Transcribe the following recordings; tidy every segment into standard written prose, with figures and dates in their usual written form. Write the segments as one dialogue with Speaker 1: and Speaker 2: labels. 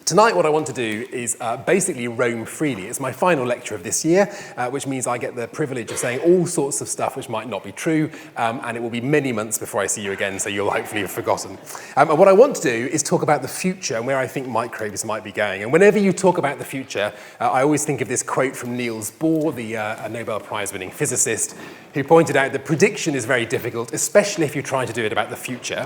Speaker 1: Tonight what I want to do is basically roam freely. It's my final lecture of this year, which means I get the privilege of saying all sorts of stuff which might not be true, and it will be many months before I see you again, so you'll hopefully have forgotten. And what I want to do is talk about the future and where I think microbes might be going. And whenever you talk about the future, I always think of this quote from Niels Bohr, the Nobel Prize-winning physicist, who pointed out that prediction is very difficult, especially if you try to do it about the future,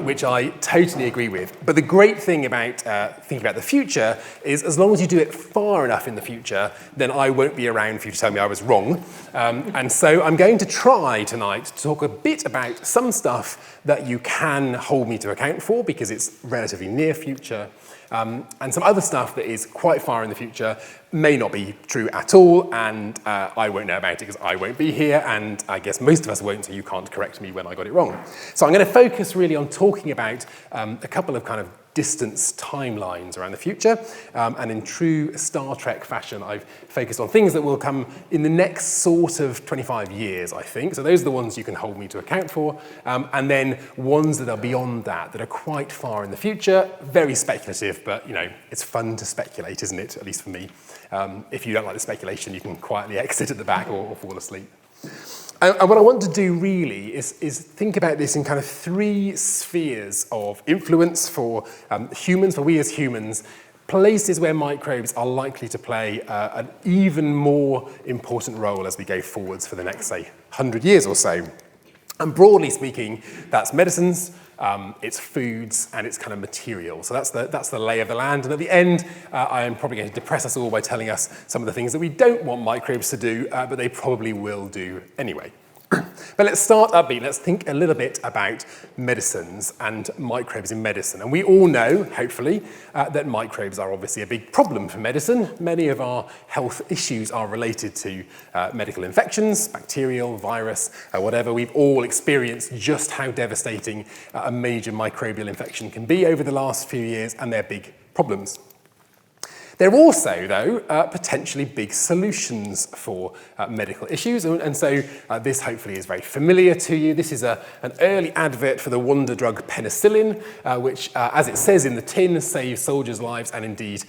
Speaker 1: which I totally agree with. But the great thing about thinking about the future is as long as you do it far enough in the future, then I won't be around for you to tell me I was wrong. And so I'm going to try tonight to talk a bit about some stuff that you can hold me to account for because it's relatively near future, and some other stuff that is quite far in the future may not be true at all, and I won't know about it because I won't be here, and I guess most of us won't, so you can't correct me when I got it wrong. So I'm going to focus really on talking about a couple of kind of distance timelines around the future, and in true Star Trek fashion, I've focused on things that will come in the next sort of 25 years, I think. So those are the ones you can hold me to account for, and then ones that are beyond that are quite far in the future, very speculative, but you know, it's fun to speculate, isn't it? At least for me. If you don't like the speculation, you can quietly exit at the back or fall asleep. And what I want to do really is think about this in kind of three spheres of influence for humans, for we as humans, places where microbes are likely to play an even more important role as we go forwards for the next, say, 100 years or so. And broadly speaking, that's medicines, it's foods, and it's kind of material. So that's the lay of the land. And at the end, I am probably going to depress us all by telling us some of the things that we don't want microbes to do, but they probably will do anyway. But let's start upbeat. Let's think a little bit about medicines and microbes in medicine. And we all know, hopefully, that microbes are obviously a big problem for medicine. Many of our health issues are related to medical infections, bacterial, virus, whatever. We've all experienced just how devastating a major microbial infection can be over the last few years, and they're big problems. There are also, though, potentially big solutions for medical issues, and so this hopefully is very familiar to you. This is an early advert for the wonder drug penicillin, which, as it says in the tin, saves soldiers' lives and indeed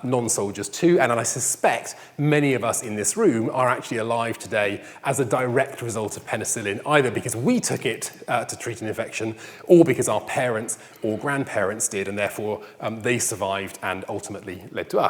Speaker 1: non-soldiers too. And I suspect many of us in this room are actually alive today as a direct result of penicillin, either because we took it to treat an infection or because our parents or grandparents did, and therefore they survived and ultimately led to us.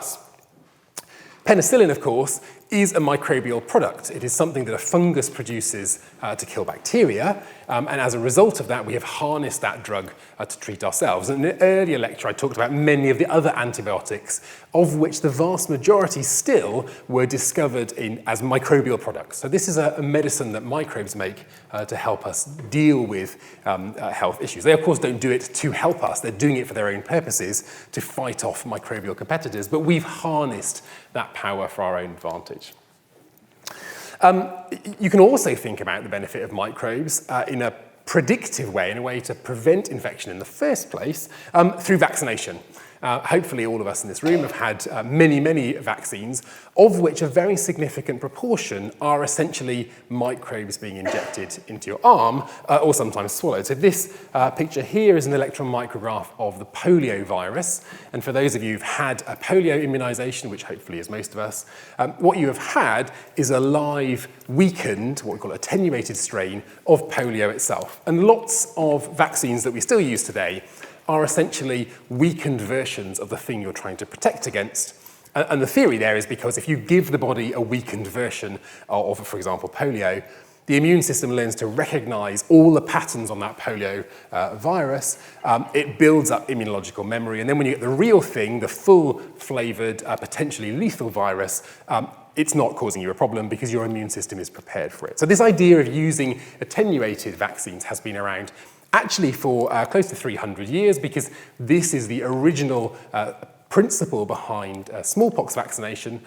Speaker 1: Penicillin, of course, is a microbial product. It is something that a fungus produces to kill bacteria, and as a result of that, we have harnessed that drug to treat ourselves. And in an earlier lecture, I talked about many of the other antibiotics, of which the vast majority still were discovered as microbial products. So this is a medicine that microbes make to help us deal with health issues. They, of course, don't do it to help us. They're doing it for their own purposes, to fight off microbial competitors, but we've harnessed that power for our own advantage. You can also think about the benefit of microbes in a predictive way, in a way to prevent infection in the first place, through vaccination. Hopefully all of us in this room have had many vaccines, of which a very significant proportion are essentially microbes being injected into your arm, or sometimes swallowed. So this picture here is an electron micrograph of the polio virus. And for those of you who've had a polio immunization, which hopefully is most of us, what you have had is a live, weakened, what we call attenuated strain of polio itself. And lots of vaccines that we still use today are essentially weakened versions of the thing you're trying to protect against. And the theory there is because if you give the body a weakened version of, for example, polio, the immune system learns to recognize all the patterns on that polio virus. It builds up immunological memory. And then when you get the real thing, the full-flavored, potentially lethal virus, it's not causing you a problem because your immune system is prepared for it. So this idea of using attenuated vaccines has been around actually for close to 300 years, because this is the original principle behind smallpox vaccination,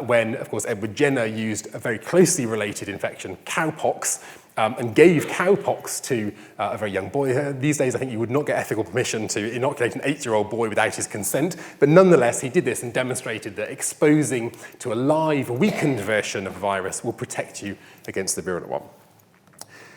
Speaker 1: when, of course, Edward Jenner used a very closely related infection, cowpox, and gave cowpox to a very young boy. These days, I think you would not get ethical permission to inoculate an 8-year-old boy without his consent, but nonetheless, he did this and demonstrated that exposing to a live, weakened version of a virus will protect you against the virulent one.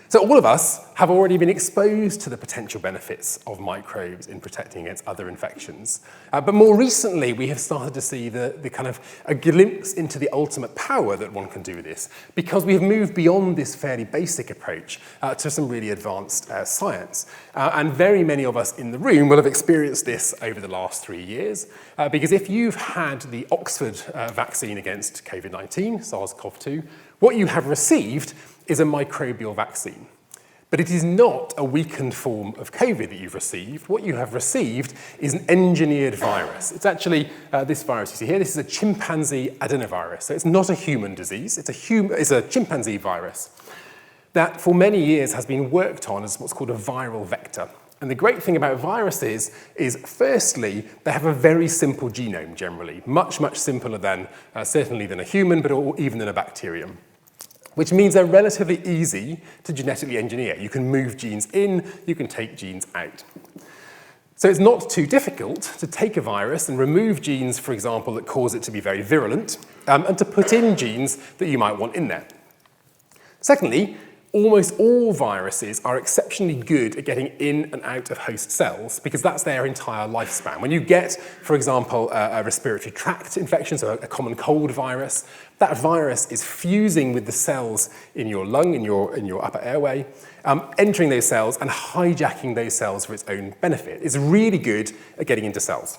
Speaker 1: So all of us have already been exposed to the potential benefits of microbes in protecting against other infections. But more recently, we have started to see the kind of a glimpse into the ultimate power that one can do with this, because we have moved beyond this fairly basic approach to some really advanced science. And very many of us in the room will have experienced this over the last 3 years, because if you've had the Oxford vaccine against COVID-19, SARS-CoV-2, what you have received is a microbial vaccine. But it is not a weakened form of COVID that you've received. What you have received is an engineered virus. It's actually this virus you see here. This is a chimpanzee adenovirus. So it's not a human disease. It's a chimpanzee virus that for many years has been worked on as what's called a viral vector. And the great thing about viruses is, firstly, they have a very simple genome generally, much, much simpler than, certainly than a human, but even than a bacterium, which means they're relatively easy to genetically engineer. You can move genes in, you can take genes out. So it's not too difficult to take a virus and remove genes, for example, that cause it to be very virulent, and to put in genes that you might want in there. Secondly, almost all viruses are exceptionally good at getting in and out of host cells because that's their entire lifespan. When you get, for example, a respiratory tract infection, so a common cold virus, that virus is fusing with the cells in your lung, in your upper airway, entering those cells and hijacking those cells for its own benefit. It's really good at getting into cells.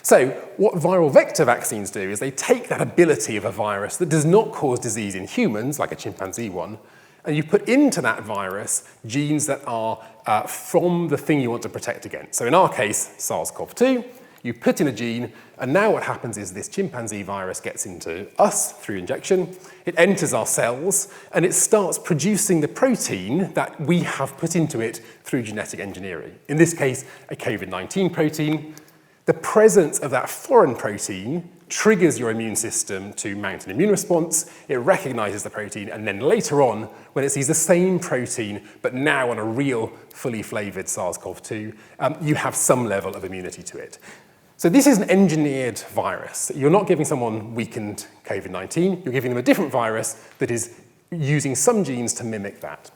Speaker 1: So what viral vector vaccines do is they take that ability of a virus that does not cause disease in humans, like a chimpanzee one, and you put into that virus genes that are from the thing you want to protect against. So in our case, SARS-CoV-2, you put in a gene, and now what happens is this chimpanzee virus gets into us through injection, it enters our cells, and it starts producing the protein that we have put into it through genetic engineering. In this case, a COVID-19 protein. The presence of that foreign protein triggers your immune system to mount an immune response. It recognizes the protein, and then later on, when it sees the same protein, but now on a real, fully flavored SARS-CoV-2, you have some level of immunity to it. So this is an engineered virus. You're not giving someone weakened COVID-19. You're giving them a different virus that is using some genes to mimic that.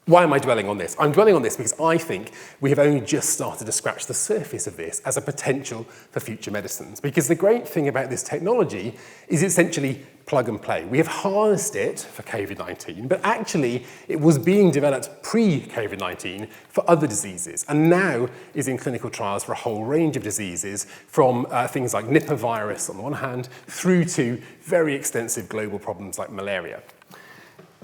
Speaker 1: Why am I dwelling on this? I'm dwelling on this because I think we have only just started to scratch the surface of this as a potential for future medicines. Because the great thing about this technology is essentially plug and play. We have harnessed it for COVID-19, but actually it was being developed pre-COVID-19 for other diseases, and now is in clinical trials for a whole range of diseases, from things like Nipah virus on the one hand, through to very extensive global problems like malaria.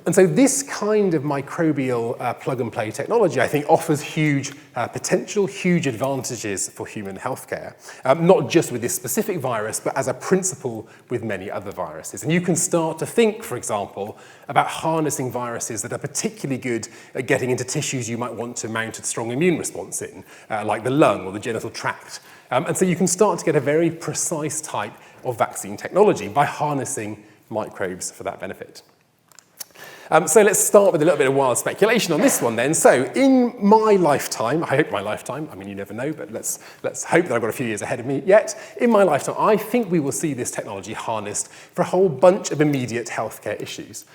Speaker 1: And so this kind of microbial plug-and-play technology, I think, offers huge potential, huge advantages for human healthcare, not just with this specific virus, but as a principle with many other viruses. And you can start to think, for example, about harnessing viruses that are particularly good at getting into tissues you might want to mount a strong immune response in, like the lung or the genital tract. And so you can start to get a very precise type of vaccine technology by harnessing microbes for that benefit. So let's start with a little bit of wild speculation on this one then. So in my lifetime, I hope my lifetime, I mean you never know, but let's hope that I've got a few years ahead of me yet. In my lifetime, I think we will see this technology harnessed for a whole bunch of immediate healthcare issues.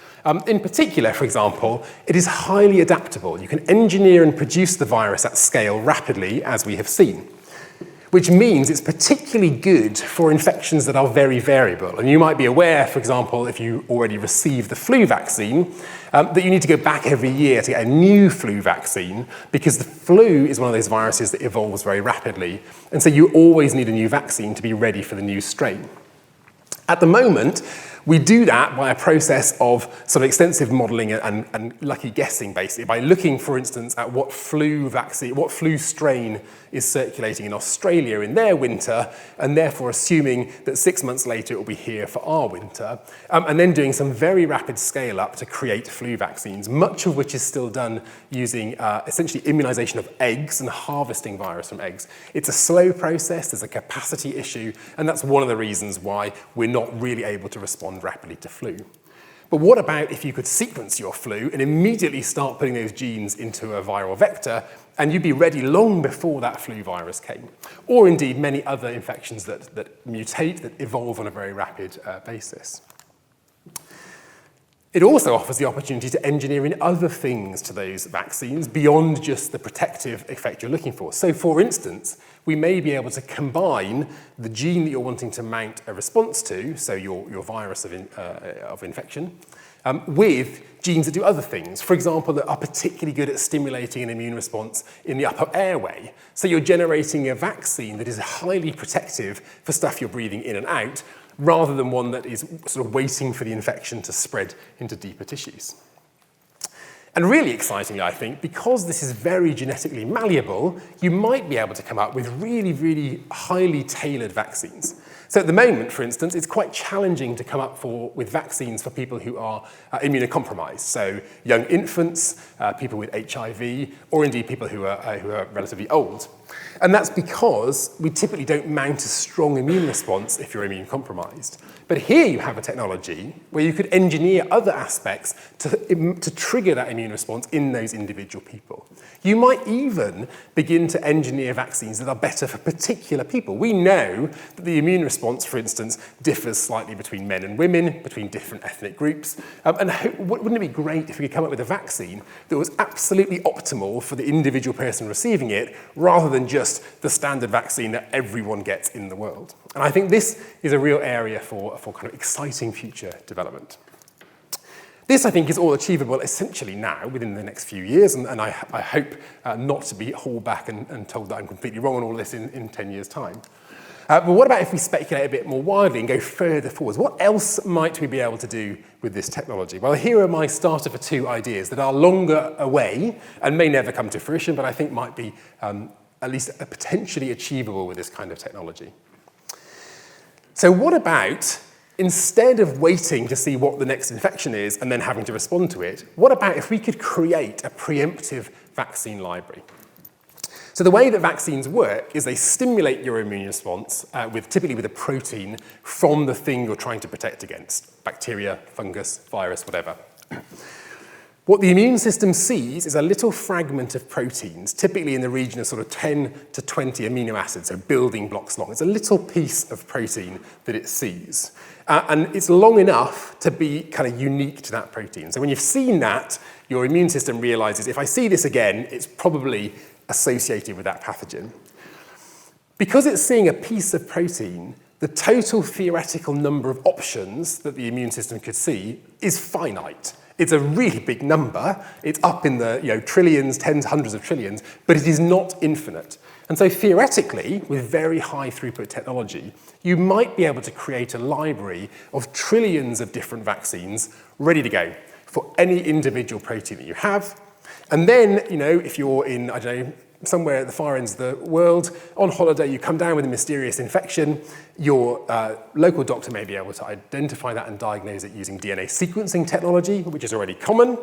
Speaker 1: In particular, for example, it is highly adaptable. You can engineer and produce the virus at scale rapidly, as we have seen, which means it's particularly good for infections that are very variable. And you might be aware, for example, if you already received the flu vaccine, that you need to go back every year to get a new flu vaccine, because the flu is one of those viruses that evolves very rapidly. And so you always need a new vaccine to be ready for the new strain. At the moment, we do that by a process of sort of extensive modelling and lucky guessing, basically, by looking, for instance, at what flu strain is circulating in Australia in their winter, and therefore assuming that 6 months later it will be here for our winter, and then doing some very rapid scale-up to create flu vaccines, much of which is still done using essentially immunisation of eggs and harvesting virus from eggs. It's a slow process, there's a capacity issue, and that's one of the reasons why we're not really able to respond rapidly to flu. But what about if you could sequence your flu and immediately start putting those genes into a viral vector, and you'd be ready long before that flu virus came? Or indeed many other infections that mutate, that evolve on a very rapid basis. It also offers the opportunity to engineer in other things to those vaccines beyond just the protective effect you're looking for. So, for instance, we may be able to combine the gene that you're wanting to mount a response to, so your virus of infection, with genes that do other things, for example, that are particularly good at stimulating an immune response in the upper airway. So you're generating a vaccine that is highly protective for stuff you're breathing in and out, rather than one that is sort of waiting for the infection to spread into deeper tissues. And really excitingly, I think, because this is very genetically malleable, you might be able to come up with really, really highly tailored vaccines. So at the moment, for instance, it's quite challenging to come up with vaccines for people who are immunocompromised. So young infants, people with HIV, or indeed people who are relatively old. And that's because we typically don't mount a strong immune response if you're immune compromised. But here you have a technology where you could engineer other aspects to trigger that immune response in those individual people. You might even begin to engineer vaccines that are better for particular people. We know that the immune response, for instance, differs slightly between men and women, between different ethnic groups. And wouldn't it be great if we could come up with a vaccine that was absolutely optimal for the individual person receiving it, rather than just the standard vaccine that everyone gets in the world? And I think this is a real area for kind of exciting future development. This, I think, is all achievable essentially now, within the next few years, and I hope not to be hauled back and told that I'm completely wrong on all this in 10 years' time. But what about if we speculate a bit more widely and go further forwards? What else might we be able to do with this technology? Well, here are my starter for two ideas that are longer away and may never come to fruition, but I think might be at least potentially achievable with this kind of technology. So what about, instead of waiting to see what the next infection is and then having to respond to it, what about if we could create a preemptive vaccine library? So the way that vaccines work is they stimulate your immune response typically with a protein from the thing you're trying to protect against: bacteria, fungus, virus, whatever. What the immune system sees is a little fragment of proteins, typically in the region of sort of 10 to 20 amino acids, so building blocks long. It's a little piece of protein that it sees. And it's long enough to be kind of unique to that protein. So when you've seen that, your immune system realizes, if I see this again, it's probably associated with that pathogen. Because it's seeing a piece of protein, the total theoretical number of options that the immune system could see is finite. It's a really big number. It's up in the trillions, tens, hundreds of trillions, but it is not infinite. And so theoretically, with very high throughput technology, you might be able to create a library of trillions of different vaccines ready to go for any individual protein that you have. And then, if you're in, somewhere at the far ends of the world, on holiday, you come down with a mysterious infection, your local doctor may be able to identify that and diagnose it using DNA sequencing technology, which is already common,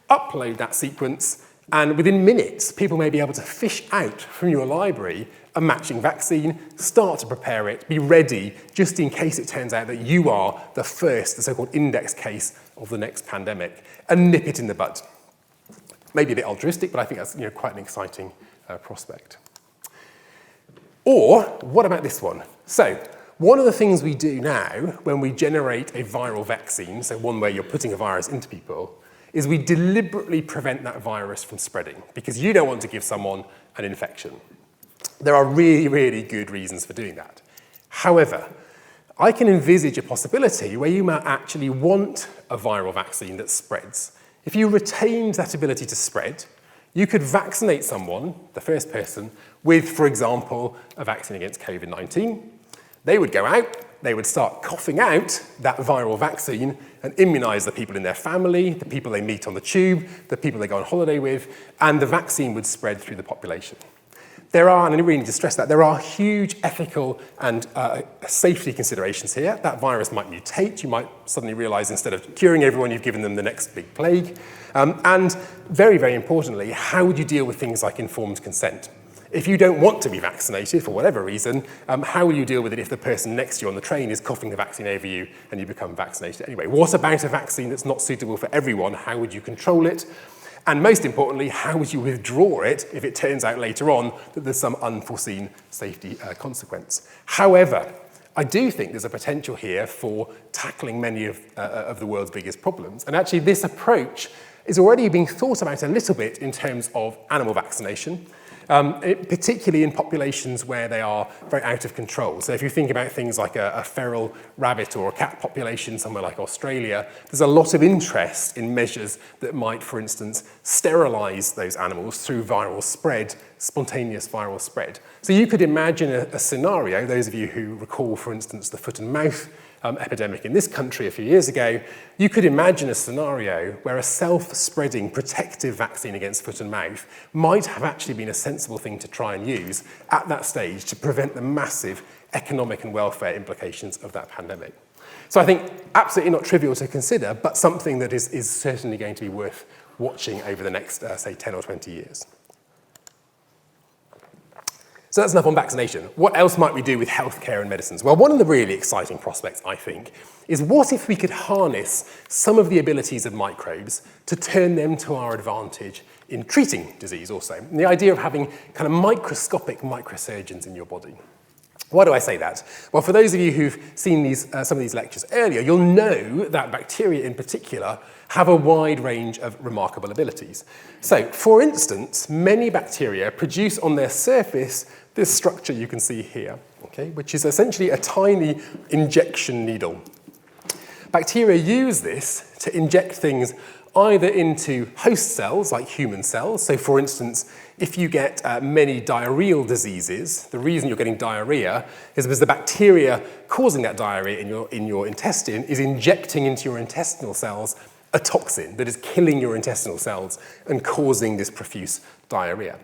Speaker 1: upload that sequence, and within minutes, people may be able to fish out from your library a matching vaccine, start to prepare it, be ready, just in case it turns out that you are the first, the so-called index case of the next pandemic, and nip it in the bud. Maybe a bit altruistic, but I think that's quite an exciting prospect. Or what about this one? So one of the things we do now when we generate a viral vaccine, so one where you're putting a virus into people, is we deliberately prevent that virus from spreading because you don't want to give someone an infection. There are really, really good reasons for doing that. However, I can envisage a possibility where you might actually want a viral vaccine that spreads. If you retained that ability to spread, you could vaccinate someone, the first person, with, for example, a vaccine against COVID-19. They would go out, they would start coughing out that viral vaccine and immunize the people in their family, the people they meet on the tube, the people they go on holiday with, and the vaccine would spread through the population. There are, and I really need to stress that, there are huge ethical and safety considerations here. That virus might mutate. You might suddenly realize instead of curing everyone, you've given them the next big plague. And very, very importantly, how would you deal with things like informed consent? If you don't want to be vaccinated for whatever reason, how will you deal with it if the person next to you on the train is coughing the vaccine over you and you become vaccinated anyway? What about a vaccine that's not suitable for everyone? How would you control it? And most importantly, how would you withdraw it if it turns out later on that there's some unforeseen safety consequence? However, I do think there's a potential here for tackling many of the world's biggest problems. And actually, this approach is already being thought about a little bit in terms of animal vaccination, particularly in populations where they are very out of control. So if you think about things like a feral rabbit or a cat population somewhere like Australia, there's a lot of interest in measures that might, for instance, sterilize those animals through viral spread, spontaneous viral spread. So you could imagine a scenario, those of you who recall, for instance, the foot and mouth epidemic in this country a few years ago, you could imagine a scenario where a self-spreading protective vaccine against foot and mouth might have actually been a sensible thing to try and use at that stage to prevent the massive economic and welfare implications of that pandemic. So I think absolutely not trivial to consider, but something that is certainly going to be worth watching over the next, say, 10 or 20 years. So that's enough on vaccination. What else might we do with healthcare and medicines? Well, one of the really exciting prospects, I think, is what if we could harness some of the abilities of microbes to turn them to our advantage in treating disease also? And the idea of having kind of microscopic microsurgeons in your body. Why do I say that? Well, for those of you who've seen some of these lectures earlier, you'll know that bacteria in particular have a wide range of remarkable abilities. So, for instance, many bacteria produce on their surface this structure you can see here, okay, which is essentially a tiny injection needle. Bacteria use this to inject things either into host cells, like human cells. So, for instance, if you get many diarrheal diseases, the reason you're getting diarrhea is because the bacteria causing that diarrhea in your intestine is injecting into your intestinal cells a toxin that is killing your intestinal cells and causing this profuse diarrhea.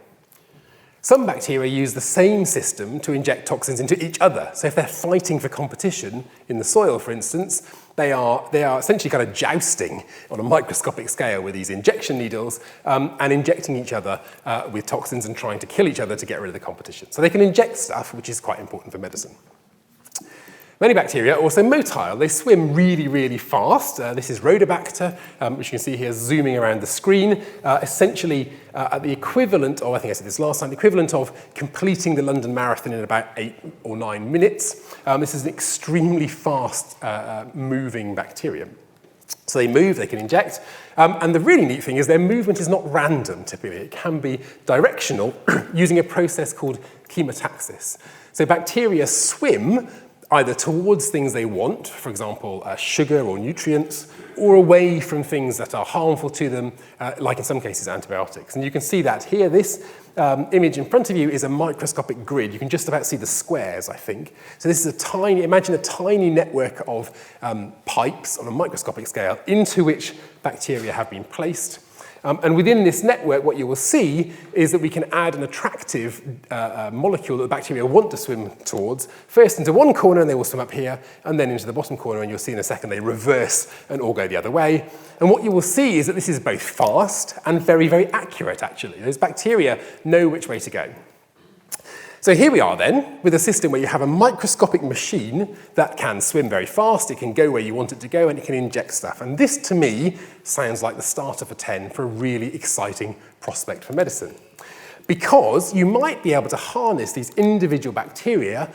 Speaker 1: Some bacteria use the same system to inject toxins into each other. So if they're fighting for competition in the soil, for instance, they are essentially kind of jousting on a microscopic scale with these injection needles and injecting each other with toxins and trying to kill each other to get rid of the competition. So they can inject stuff, which is quite important for medicine. Many bacteria are also motile. They swim really, really fast. This is Rhodobacter, which you can see here zooming around the screen, essentially at the equivalent, or I think I said this last time, the equivalent of completing the London Marathon in about 8 or 9 minutes. This is an extremely fast moving bacterium. So they move, they can inject, and the really neat thing is their movement is not random typically. It can be directional using a process called chemotaxis. So bacteria swim either towards things they want, for example, sugar or nutrients, or away from things that are harmful to them, like in some cases antibiotics. And you can see that here. This image in front of you is a microscopic grid. You can just about see the squares, I think. So this is imagine a tiny network of pipes on a microscopic scale into which bacteria have been placed. And within this network, what you will see is that we can add an attractive molecule that the bacteria want to swim towards, first into one corner, and they will swim up here, and then into the bottom corner, and you'll see in a second they reverse and all go the other way. And what you will see is that this is both fast and very, very accurate, actually. Those bacteria know which way to go. So here we are then, with a system where you have a microscopic machine that can swim very fast, it can go where you want it to go, and it can inject stuff. And this, to me, sounds like the starter for 10 for a really exciting prospect for medicine. Because you might be able to harness these individual bacteria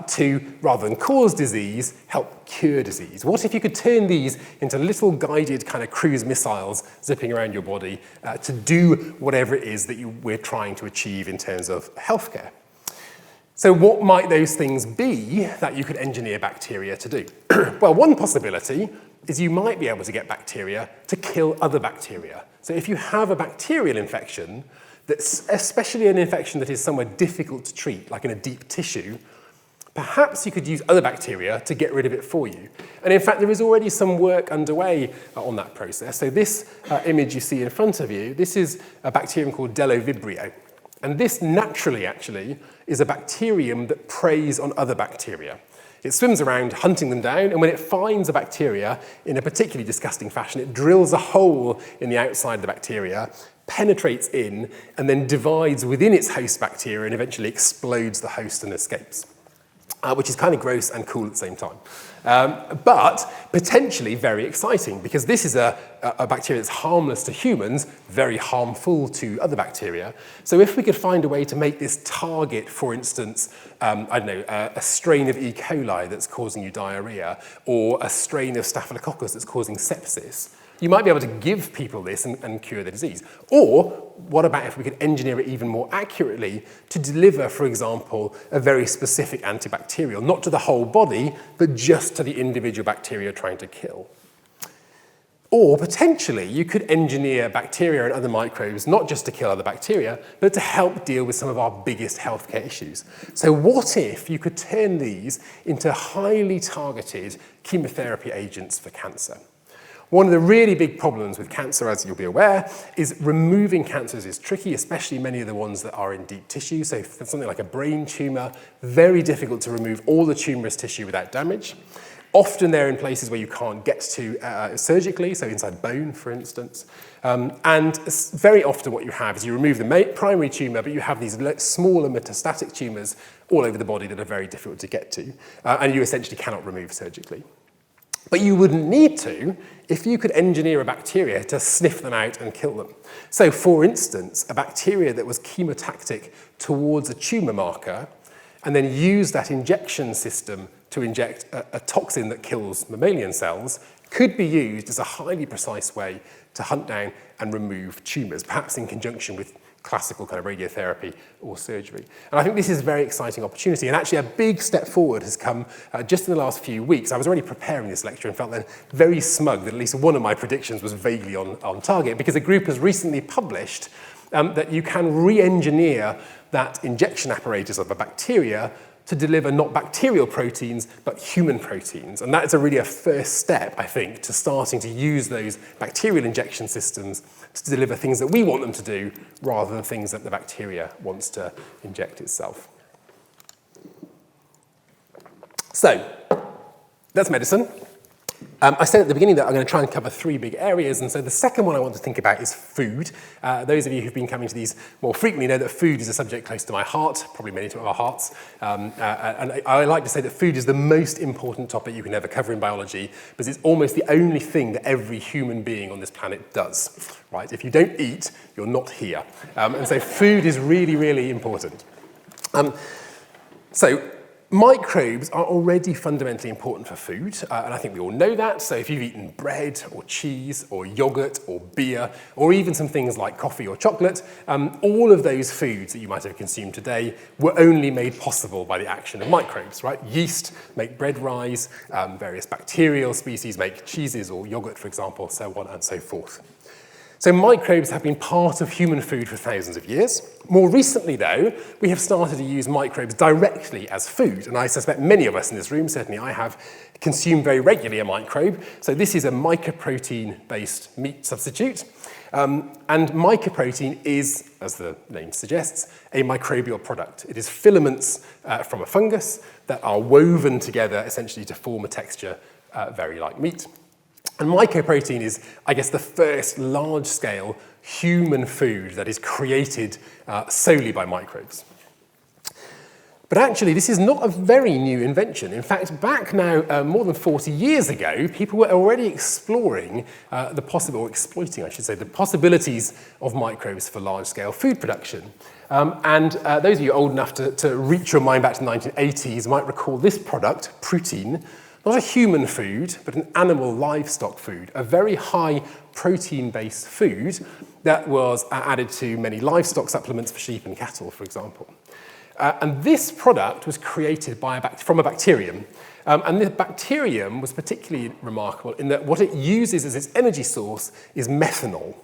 Speaker 1: to, rather than cause disease, help cure disease. What if you could turn these into little guided kind of cruise missiles zipping around your body to do whatever it is that we're trying to achieve in terms of healthcare? So what might those things be that you could engineer bacteria to do? Well, one possibility is you might be able to get bacteria to kill other bacteria. So if you have a bacterial infection, that's especially an infection that is somewhere difficult to treat, like in a deep tissue, perhaps you could use other bacteria to get rid of it for you. And in fact, there is already some work underway on that process. So this image you see in front of you, this is a bacterium called Delovibrio. And this naturally, actually, is a bacterium that preys on other bacteria. It swims around hunting them down, and when it finds a bacteria in a particularly disgusting fashion, it drills a hole in the outside of the bacteria, penetrates in, and then divides within its host bacteria and eventually explodes the host and escapes. which is kind of gross and cool at the same time. But potentially very exciting, because this is a bacteria that's harmless to humans, very harmful to other bacteria. So if we could find a way to make this target, for instance, I don't know, a strain of E. coli that's causing you diarrhea, or a strain of staphylococcus that's causing sepsis, you might be able to give people this and cure the disease. Or what about if we could engineer it even more accurately to deliver, for example, a very specific antibacterial, not to the whole body, but just to the individual bacteria you're trying to kill? Or potentially you could engineer bacteria and other microbes not just to kill other bacteria, but to help deal with some of our biggest healthcare issues. So what if you could turn these into highly targeted chemotherapy agents for cancer? One of the really big problems with cancer, as you'll be aware, is removing cancers is tricky, especially many of the ones that are in deep tissue. So for something like a brain tumor, very difficult to remove all the tumorous tissue without damage. Often they're in places where you can't get to surgically, so inside bone, for instance. And very often what you have is you remove the primary tumor, but you have these smaller metastatic tumors all over the body that are very difficult to get to, and you essentially cannot remove surgically. But you wouldn't need to if you could engineer a bacteria to sniff them out and kill them. So, for instance, a bacteria that was chemotactic towards a tumor marker and then use that injection system to inject a toxin that kills mammalian cells could be used as a highly precise way to hunt down and remove tumors, perhaps in conjunction with classical kind of radiotherapy or surgery. And I think this is a very exciting opportunity, and actually a big step forward has come just in the last few weeks. I was already preparing this lecture and felt then very smug that at least one of my predictions was vaguely on target, because a group has recently published that you can re-engineer that injection apparatus of a bacteria to deliver not bacterial proteins, but human proteins. And that's really a first step, I think, to starting to use those bacterial injection systems to deliver things that we want them to do, rather than things that the bacteria wants to inject itself. So, that's medicine. I said at the beginning that I'm going to try and cover 3 big areas, and so the second one I want to think about is food. Those of you who've been coming to these more frequently know that food is a subject close to my heart, probably many of our hearts, and I like to say that food is the most important topic you can ever cover in biology, because it's almost the only thing that every human being on this planet does, right? If you don't eat, you're not here. And so food is really, really important. Microbes are already fundamentally important for food, and I think we all know that. So if you've eaten bread or cheese or yogurt or beer, or even some things like coffee or chocolate, all of those foods that you might have consumed today were only made possible by the action of microbes, right? Yeast make bread rise, various bacterial species make cheeses or yogurt, for example, so on and so forth. So microbes have been part of human food for thousands of years. More recently, though, we have started to use microbes directly as food. And I suspect many of us in this room, certainly I have, consumed very regularly a microbe. So this is a mycoprotein-based meat substitute. And mycoprotein is, as the name suggests, a microbial product. It is filaments from a fungus that are woven together essentially to form a texture very like meat. And mycoprotein is, I guess, the first large-scale human food that is created solely by microbes. But actually, this is not a very new invention. In fact, back now more than 40 years ago, people were already exploring exploiting, I should say, the possibilities of microbes for large-scale food production. Those of you old enough to reach your mind back to the 1980s might recall this product, Protein. Not a human food, but an animal livestock food, a very high protein-based food that was added to many livestock supplements for sheep and cattle, for example. And this product was created from a bacterium. And the bacterium was particularly remarkable in that what it uses as its energy source is methanol.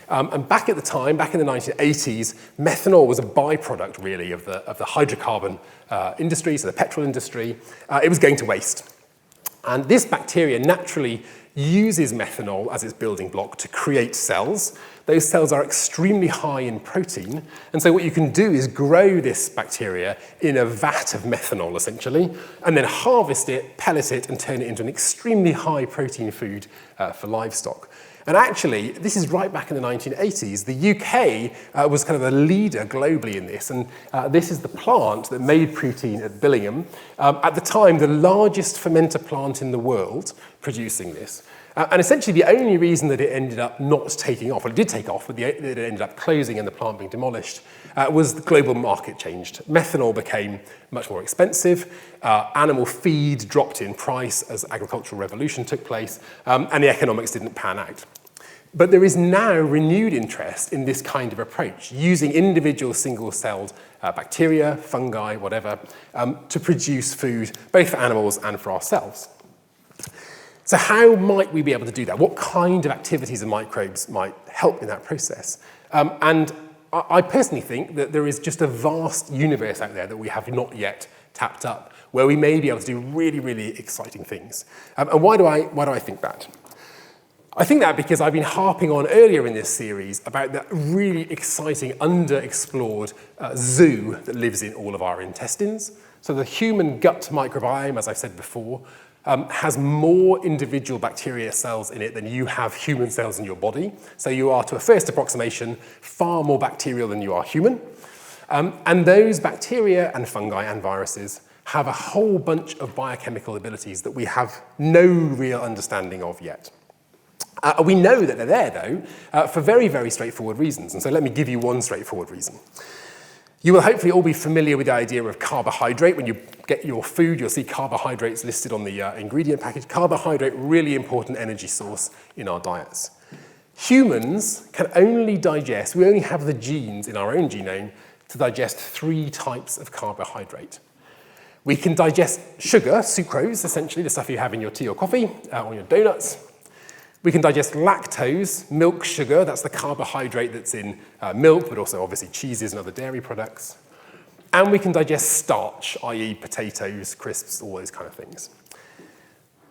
Speaker 1: And back at the time, back in the 1980s, methanol was a byproduct, really, of the hydrocarbon industry, so the petrol industry. It was going to waste. And this bacteria naturally uses methanol as its building block to create cells. Those cells are extremely high in protein. And so what you can do is grow this bacteria in a vat of methanol, essentially, and then harvest it, pellet it, and turn it into an extremely high protein food for livestock. And actually, this is right back in the 1980s. The UK was kind of a leader globally in this, and this is the plant that made Preemptive at Billingham. At the time, the largest fermenter plant in the world producing this. And essentially, the only reason that it ended up not taking off, well, it did take off, but it ended up closing and the plant being demolished, was the global market changed. Methanol became much more expensive, animal feed dropped in price as the agricultural revolution took place, and the economics didn't pan out. But there is now renewed interest in this kind of approach, using individual single-celled bacteria, fungi, whatever, to produce food, both for animals and for ourselves. So how might we be able to do that? What kind of activities and microbes might help in that process? And I personally think that there is just a vast universe out there that we have not yet tapped up, where we may be able to do really, really exciting things. And why do I think that? I think that because I've been harping on earlier in this series about that really exciting, underexplored zoo that lives in all of our intestines. So the human gut microbiome, as I've said before, has more individual bacteria cells in it than you have human cells in your body. So you are, to a first approximation, far more bacterial than you are human. And those bacteria and fungi and viruses have a whole bunch of biochemical abilities that we have no real understanding of yet. We know that they're there, though, for very, very straightforward reasons. And so let me give you one straightforward reason. You will hopefully all be familiar with the idea of carbohydrate. When you get your food, you'll see carbohydrates listed on the ingredient package. Carbohydrate, really important energy source in our diets. Humans can only digest, we only have the genes in our own genome to digest 3 types of carbohydrate. We can digest sugar, sucrose, essentially, the stuff you have in your tea or coffee, or your donuts. We can digest lactose, milk sugar, that's the carbohydrate that's in milk, but also obviously cheeses and other dairy products. And we can digest starch, i.e. potatoes, crisps, all those kind of things.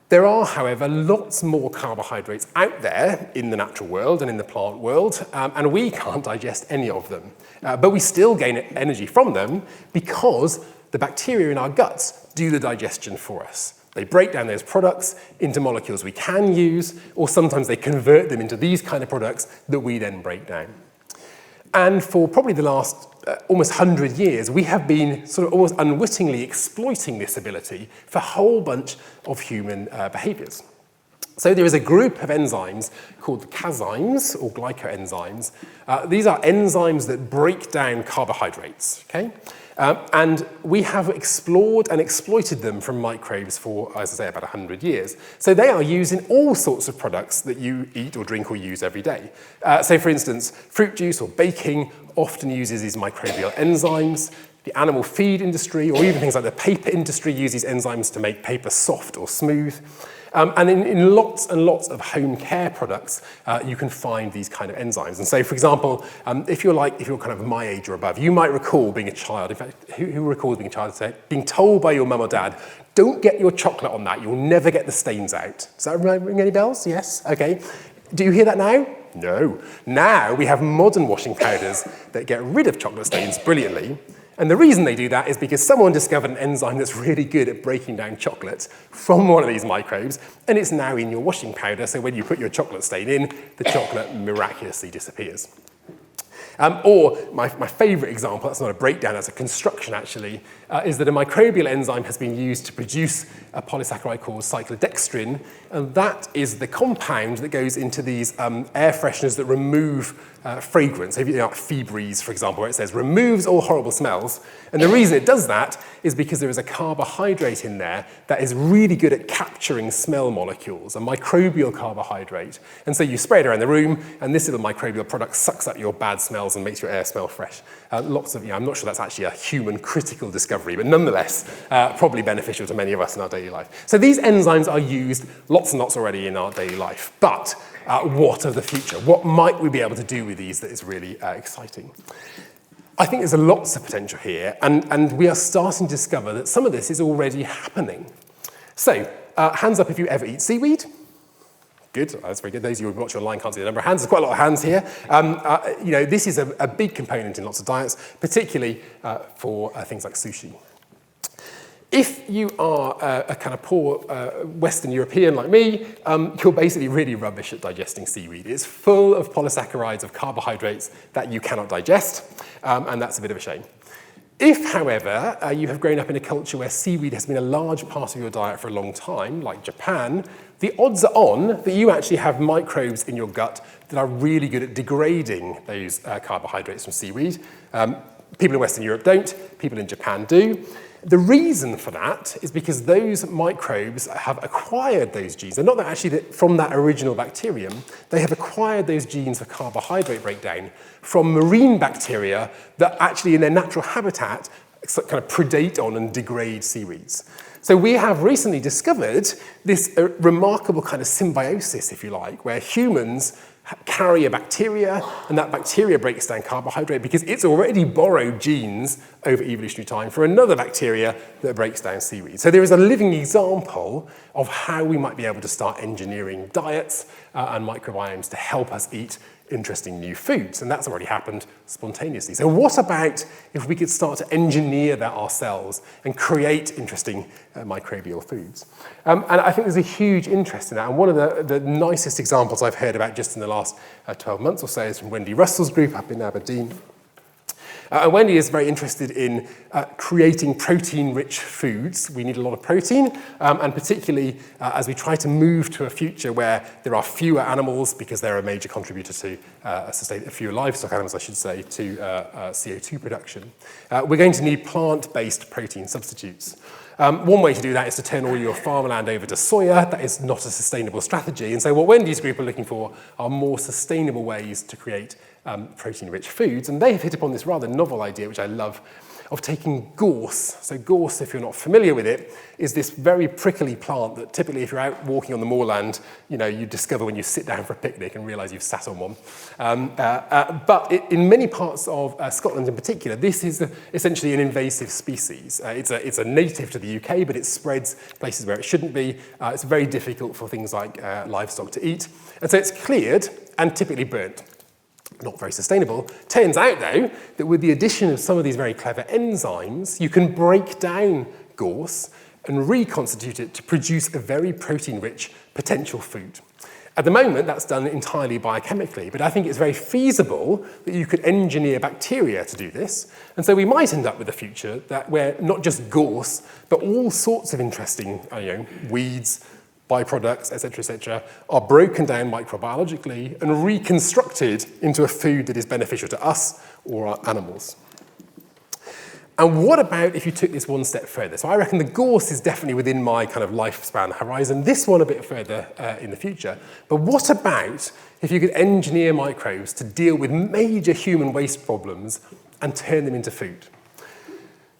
Speaker 1: There are, however, lots more carbohydrates out there in the natural world and in the plant world, and we can't digest any of them. But we still gain energy from them because the bacteria in our guts do the digestion for us. They break down those products into molecules we can use, or sometimes they convert them into these kind of products that we then break down. And for probably the last almost 100 years, we have been sort of almost unwittingly exploiting this ability for a whole bunch of human behaviors. So there is a group of enzymes called cazymes, or glycoenzymes. These are enzymes that break down carbohydrates, okay? And we have explored and exploited them from microbes for, as I say, about 100 years. So they are used in all sorts of products that you eat or drink or use every day. So for instance, fruit juice or baking often uses these microbial enzymes. The animal feed industry, or even things like the paper industry, uses enzymes to make paper soft or smooth. And in lots and lots of home care products, you can find these kind of enzymes. And so, for example, if you're kind of my age or above, you might recall being a child. In fact, who recalls being a child, being told by your mum or dad, don't get your chocolate on that, you'll never get the stains out. Does that ring any bells? Yes? Okay. Do you hear that now? No. Now we have modern washing powders that get rid of chocolate stains brilliantly. And the reason they do that is because someone discovered an enzyme that's really good at breaking down chocolate from one of these microbes, and it's now in your washing powder, so when you put your chocolate stain in, the chocolate miraculously disappears. Or my favorite example, that's not a breakdown, that's a construction actually, is that a microbial enzyme has been used to produce a polysaccharide called cyclodextrin, and that is the compound that goes into these air fresheners that remove fragrance. So, like Febreze, for example, where it says removes all horrible smells. And the reason it does that is because there is a carbohydrate in there that is really good at capturing smell molecules, a microbial carbohydrate. And so you spray it around the room, and this little microbial product sucks up your bad smells and makes your air smell fresh. I'm not sure that's actually a human critical discovery, but nonetheless, probably beneficial to many of us in our daily life. So these enzymes are used lots and lots already in our daily life. But what of the future? What might we be able to do with these that is really exciting? I think there's lots of potential here, and we are starting to discover that some of this is already happening. So, hands up if you ever eat seaweed. Good, that's very good. Those of you who watch online can't see the number of hands. There's quite a lot of hands here. This is a big component in lots of diets, particularly for things like sushi. If you are a kind of poor Western European like me, you're basically really rubbish at digesting seaweed. It's full of polysaccharides, of carbohydrates that you cannot digest, and that's a bit of a shame. If, however, you have grown up in a culture where seaweed has been a large part of your diet for a long time, like Japan, the odds are on that you actually have microbes in your gut that are really good at degrading those carbohydrates from seaweed. People in Western Europe don't, people in Japan do. The reason for that is because those microbes have acquired those genes. They're not actually from that original bacterium. They have acquired those genes for carbohydrate breakdown from marine bacteria that actually in their natural habitat kind of predate on and degrade seaweeds. So we have recently discovered this remarkable kind of symbiosis, if you like, where humans carry a bacteria, and that bacteria breaks down carbohydrate because it's already borrowed genes over evolutionary time for another bacteria that breaks down seaweed. So there is a living example of how we might be able to start engineering diets and microbiomes to help us eat interesting new foods, and that's already happened spontaneously. So what about if we could start to engineer that ourselves and create interesting microbial foods? And I think there's a huge interest in that, and one of the nicest examples I've heard about just in the last 12 months or so is from Wendy Russell's group up in Aberdeen. Wendy is very interested in creating protein-rich foods. We need a lot of protein, and particularly as we try to move to a future where there are fewer animals, because they're a major contributor to fewer livestock animals, I should say, to CO2 production. We're going to need plant-based protein substitutes. One way to do that is to turn all your farmland over to soya. That is not a sustainable strategy. And so what Wendy's group are looking for are more sustainable ways to create protein-rich foods. And they have hit upon this rather novel idea, which I love, of taking gorse. So gorse, if you're not familiar with it, is this very prickly plant that typically if you're out walking on the moorland, you discover when you sit down for a picnic and realise you've sat on one. But in many parts of Scotland in particular, this is essentially an invasive species. It's a native to the UK, but it spreads places where it shouldn't be. It's very difficult for things like livestock to eat. And so it's cleared and typically burnt. Not very sustainable. Turns out, though, that with the addition of some of these very clever enzymes, you can break down gorse and reconstitute it to produce a very protein-rich potential food. At the moment, that's done entirely biochemically, but I think it's very feasible that you could engineer bacteria to do this. And so we might end up with a future where not just gorse, but all sorts of interesting weeds, byproducts, etc., are broken down microbiologically and reconstructed into a food that is beneficial to us or our animals. And what about if you took this one step further? So I reckon the gorse is definitely within my kind of lifespan horizon, this one a bit further in the future. But what about if you could engineer microbes to deal with major human waste problems and turn them into food?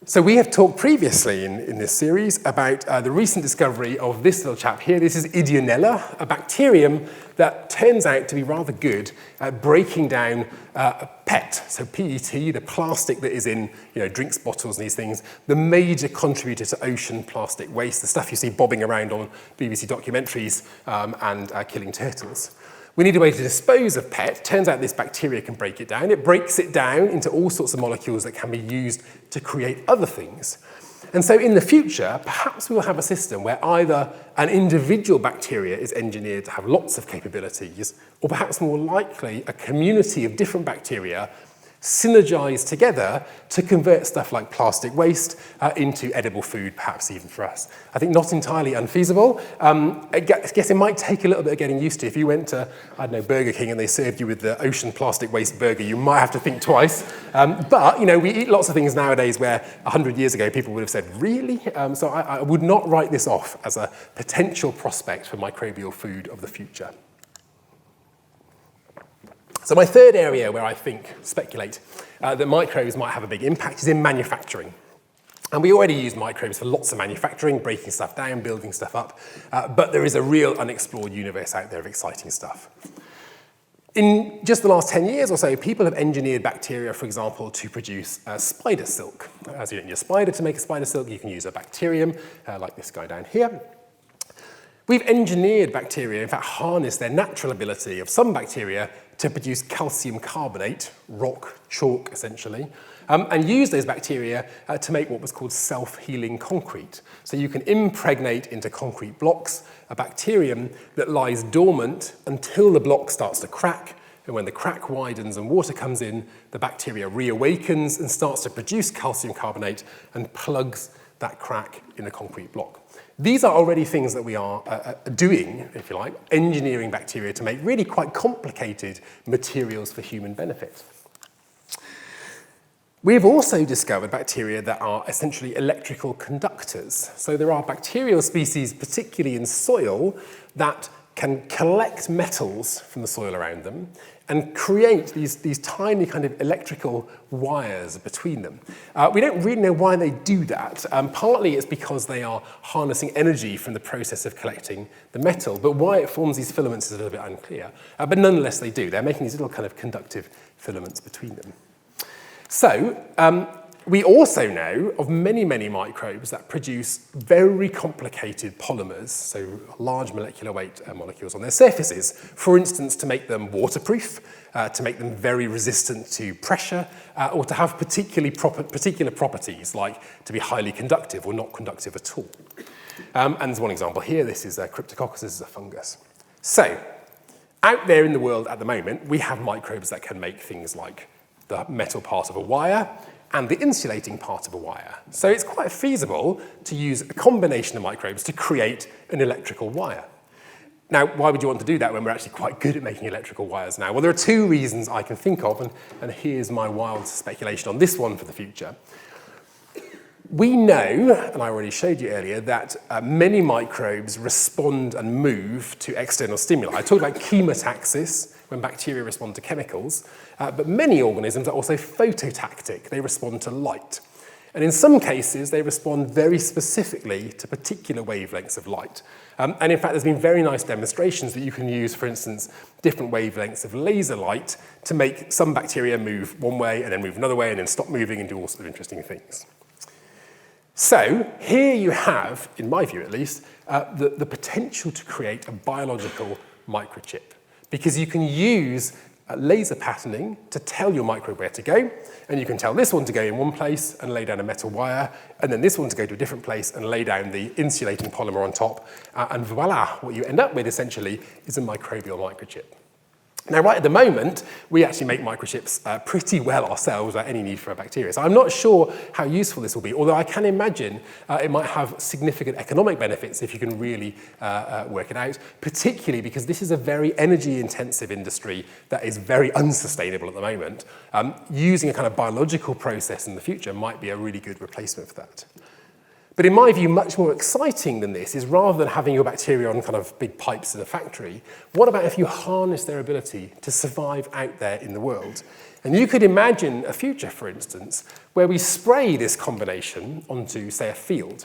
Speaker 1: So we have talked previously in this series about the recent discovery of this little chap here. This is Ideonella, a bacterium that turns out to be rather good at breaking down PET, so PET, the plastic that is in drinks bottles and these things, the major contributor to ocean plastic waste, the stuff you see bobbing around on BBC documentaries and killing turtles. We need a way to dispose of PET. Turns out this bacteria can break it down. It breaks it down into all sorts of molecules that can be used to create other things. And so in the future, perhaps we will have a system where either an individual bacteria is engineered to have lots of capabilities, or perhaps more likely a community of different bacteria synergize together to convert stuff like plastic waste into edible food, perhaps even for us. I think not entirely unfeasible. I guess it might take a little bit of getting used to. If you went to, Burger King and they served you with the ocean plastic waste burger, you might have to think twice. But, we eat lots of things nowadays where 100 years ago people would have said, really? So I would not write this off as a potential prospect for microbial food of the future. So my third area where I speculate that microbes might have a big impact is in manufacturing. And we already use microbes for lots of manufacturing, breaking stuff down, building stuff up, but there is a real unexplored universe out there of exciting stuff. In just the last 10 years or so, people have engineered bacteria, for example, to produce spider silk. As you don't need a spider to make a spider silk, you can use a bacterium like this guy down here. We've engineered bacteria, in fact, harnessed their natural ability of some bacteria to produce calcium carbonate, rock, chalk essentially, and use those bacteria to make what was called self-healing concrete. So you can impregnate into concrete blocks a bacterium that lies dormant until the block starts to crack, and when the crack widens and water comes in, the bacteria reawakens and starts to produce calcium carbonate and plugs that crack in the concrete block. These are already things that we are doing, if you like, engineering bacteria to make really quite complicated materials for human benefit. We have also discovered bacteria that are essentially electrical conductors. So there are bacterial species, particularly in soil, that can collect metals from the soil around them and create these tiny kind of electrical wires between them. We don't really know why they do that. Partly it's because they are harnessing energy from the process of collecting the metal, but why it forms these filaments is a little bit unclear. But nonetheless they do. They're making these little kind of conductive filaments between them. So we also know of many, many microbes that produce very complicated polymers, so large molecular weight molecules on their surfaces, for instance, to make them waterproof, to make them very resistant to pressure, or to have particular properties, like to be highly conductive or not conductive at all. And there's one example here. This is Cryptococcus, this is a fungus. So out there in the world at the moment, we have microbes that can make things like the metal part of a wire and the insulating part of a wire. So it's quite feasible to use a combination of microbes to create an electrical wire. Now, why would you want to do that when we're actually quite good at making electrical wires now? Well, there are two reasons I can think of, and here's my wild speculation on this one for the future. We know, and I already showed you earlier, that many microbes respond and move to external stimuli. I talked about chemotaxis, when bacteria respond to chemicals, but many organisms are also phototactic. They respond to light. And in some cases, they respond very specifically to particular wavelengths of light. And in fact, there's been very nice demonstrations that you can use, for instance, different wavelengths of laser light to make some bacteria move one way and then move another way and then stop moving and do all sorts of interesting things. So here you have, in my view at least, the potential to create a biological microchip, because you can use laser patterning to tell your microbe where to go, and you can tell this one to go in one place and lay down a metal wire, and then this one to go to a different place and lay down the insulating polymer on top, and voila, what you end up with essentially is a microbial microchip. Now, right at the moment, we actually make microchips pretty well ourselves without any need for a bacteria. So I'm not sure how useful this will be, although I can imagine it might have significant economic benefits if you can really work it out, particularly because this is a very energy-intensive industry that is very unsustainable at the moment. Using a kind of biological process in the future might be a really good replacement for that. But in my view, much more exciting than this is, rather than having your bacteria on kind of big pipes in a factory, what about if you harness their ability to survive out there in the world? And you could imagine a future, for instance, where we spray this combination onto, say, a field.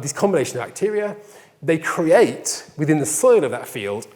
Speaker 1: This combination of bacteria, they create, within the soil of that field,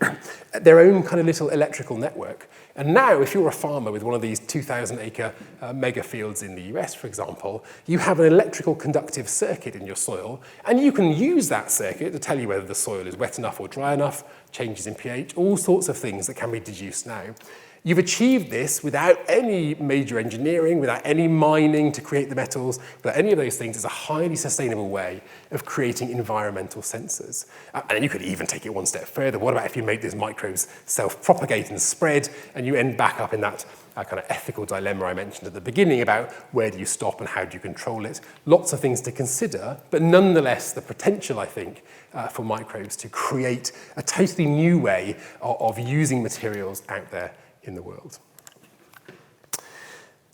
Speaker 1: their own kind of little electrical network. And now, if you're a farmer with one of these 2,000-acre mega fields in the US, for example, you have an electrical conductive circuit in your soil, and you can use that circuit to tell you whether the soil is wet enough or dry enough, changes in pH, all sorts of things that can be deduced now. You've achieved this without any major engineering, without any mining to create the metals, without any of those things. It's a highly sustainable way of creating environmental sensors. And you could even take it one step further. What about if you make these microbes self-propagate and spread, and you end back up in that kind of ethical dilemma I mentioned at the beginning about where do you stop and how do you control it? Lots of things to consider, but nonetheless, the potential, I think, for microbes to create a totally new way of using materials out there in the world.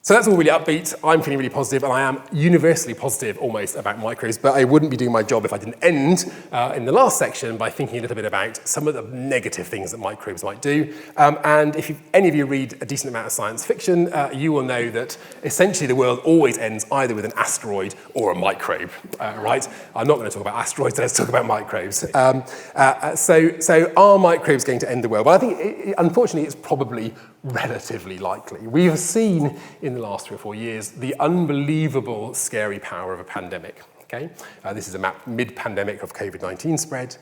Speaker 1: So that's all really upbeat. I'm feeling really positive, and I am universally positive almost about microbes, but I wouldn't be doing my job if I didn't end in the last section by thinking a little bit about some of the negative things that microbes might do. And if any of you read a decent amount of science fiction, you will know that essentially the world always ends either with an asteroid or a microbe, right? I'm not going to talk about asteroids, let's talk about microbes. So are microbes going to end the world? Well, I think, unfortunately, it's probably relatively likely. We have seen in the last 3 or 4 years the unbelievable scary power of a pandemic. Okay, this is a map mid-pandemic of COVID-19 spread.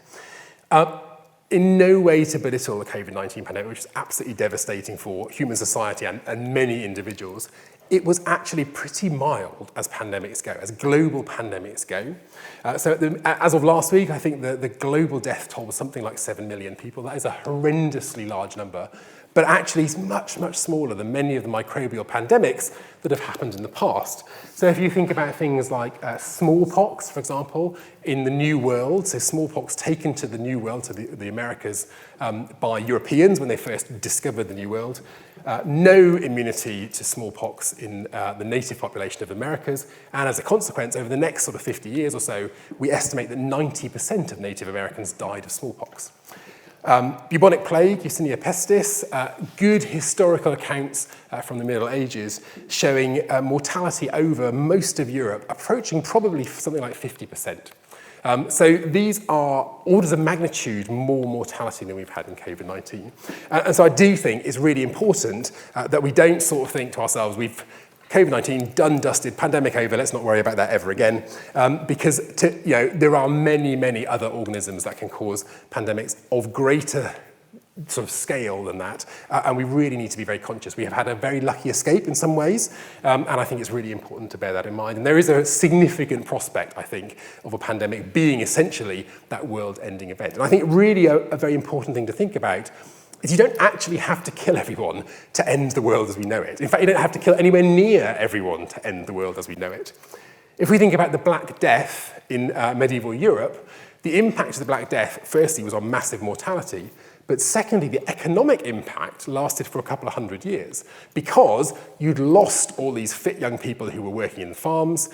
Speaker 1: In no way to belittle the COVID-19 pandemic, which is absolutely devastating for human society and many individuals. It was actually pretty mild as pandemics go, as global pandemics go. As of last week, I think the global death toll was something like 7 million people. That is a horrendously large number, but actually is much, much smaller than many of the microbial pandemics that have happened in the past. So if you think about things like smallpox, for example, in the New World, so smallpox taken to the New World, to the Americas, by Europeans when they first discovered the New World, no immunity to smallpox in the native population of the Americas, and as a consequence, over the next sort of 50 years or so, we estimate that 90% of Native Americans died of smallpox. Bubonic plague, Yersinia pestis, good historical accounts from the Middle Ages showing mortality over most of Europe, approaching probably something like 50%. So these are orders of magnitude more mortality than we've had in COVID-19. And so I do think it's really important that we don't sort of think to ourselves, we've COVID-19 done, dusted, pandemic over, let's not worry about that ever again, because there are many, many other organisms that can cause pandemics of greater sort of scale than that, and we really need to be very conscious. We have had a very lucky escape in some ways, and I think it's really important to bear that in mind. And there is a significant prospect, I think, of a pandemic being essentially that world-ending event. And I think really a very important thing to think about is you don't actually have to kill everyone to end the world as we know it. In fact, you don't have to kill anywhere near everyone to end the world as we know it. If we think about the Black Death in medieval Europe, the impact of the Black Death, firstly, was on massive mortality, but secondly, the economic impact lasted for a couple of hundred years because you'd lost all these fit young people who were working in farms.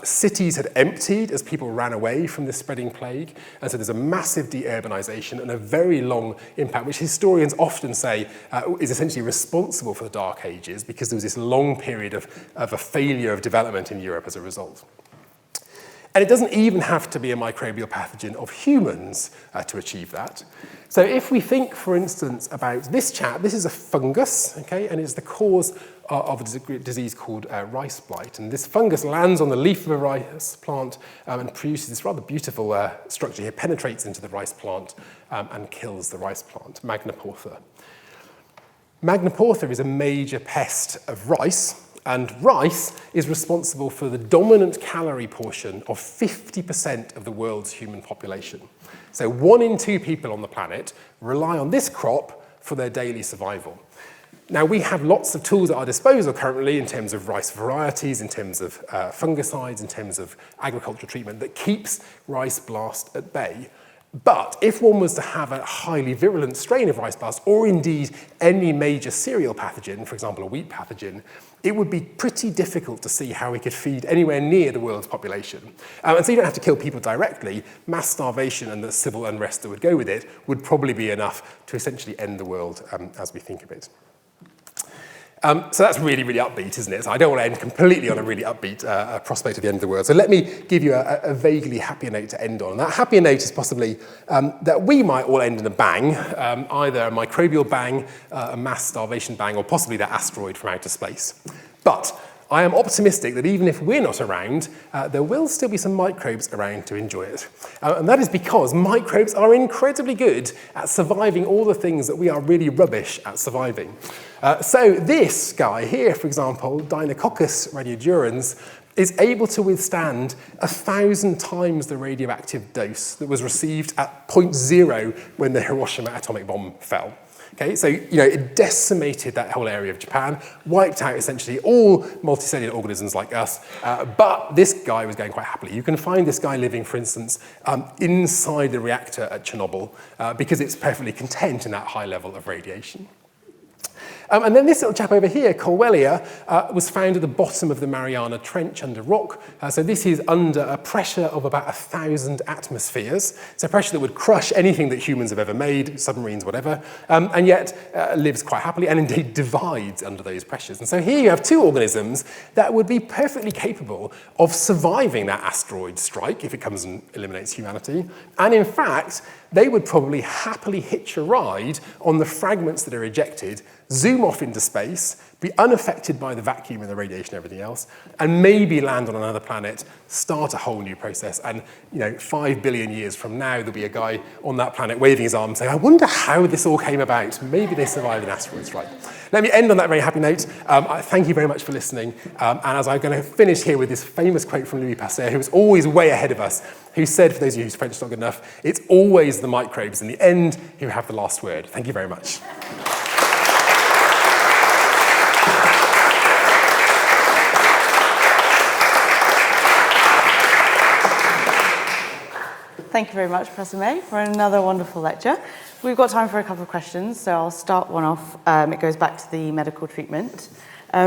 Speaker 1: Cities had emptied as people ran away from this spreading plague. And so there's a massive deurbanization and a very long impact, which historians often say is essentially responsible for the Dark Ages because there was this long period of a failure of development in Europe as a result. And it doesn't even have to be a microbial pathogen of humans to achieve that. So if we think, for instance, about this chap, this is a fungus, okay, and it's the cause of a disease called rice blight. And this fungus lands on the leaf of a rice plant and produces this rather beautiful structure here, penetrates into the rice plant and kills the rice plant, Magnaportha. Magnaportha is a major pest of rice, and rice is responsible for the dominant calorie portion of 50% of the world's human population. So 1 in 2 people on the planet rely on this crop for their daily survival. Now, we have lots of tools at our disposal currently in terms of rice varieties, in terms of fungicides, in terms of agricultural treatment that keeps rice blast at bay. But if one was to have a highly virulent strain of rice blast, or indeed any major cereal pathogen, for example, a wheat pathogen, it would be pretty difficult to see how we could feed anywhere near the world's population. And so you don't have to kill people directly. Mass starvation and the civil unrest that would go with it would probably be enough to essentially end the world as we think of it. So that's really, really upbeat, isn't it? So I don't want to end completely on a really upbeat prospect of the end of the world. So let me give you a vaguely happier note to end on. And that happier note is possibly that we might all end in a bang, either a microbial bang, a mass starvation bang, or possibly that asteroid from outer space. But I am optimistic that even if we're not around, there will still be some microbes around to enjoy it. And that is because microbes are incredibly good at surviving all the things that we are really rubbish at surviving. So this guy here, for example, Deinococcus radiodurans, is able to withstand 1,000 times the radioactive dose that was received at 0.0 when the Hiroshima atomic bomb fell. Okay, so it decimated that whole area of Japan, wiped out essentially all multicellular organisms like us, but this guy was going quite happily. You can find this guy living, for instance, inside the reactor at Chernobyl because it's perfectly content in that high level of radiation. And then this little chap over here, Colwellia, was found at the bottom of the Mariana Trench under rock. So this is under a pressure of about 1,000 atmospheres. So pressure that would crush anything that humans have ever made, submarines, whatever, and yet lives quite happily and indeed divides under those pressures. And so here you have 2 organisms that would be perfectly capable of surviving that asteroid strike if it comes and eliminates humanity. And in fact, they would probably happily hitch a ride on the fragments that are ejected, zoom zoom off into space, be unaffected by the vacuum and the radiation and everything else, and maybe land on another planet, start a whole new process. And 5 billion years from now, there'll be a guy on that planet waving his arm saying, I wonder how this all came about. Maybe they survived an asteroid strike. Let me end on that very happy note. I thank you very much for listening. And as I'm going to finish here with this famous quote from Louis Pasteur, who was always way ahead of us, who said, for those of you whose French is not good enough, it's always the microbes in the end who have the last word. Thank you very much.
Speaker 2: Thank you very much, Professor May, for another wonderful lecture. We've got time for a couple of questions, so I'll start one off. It goes back to the medical treatment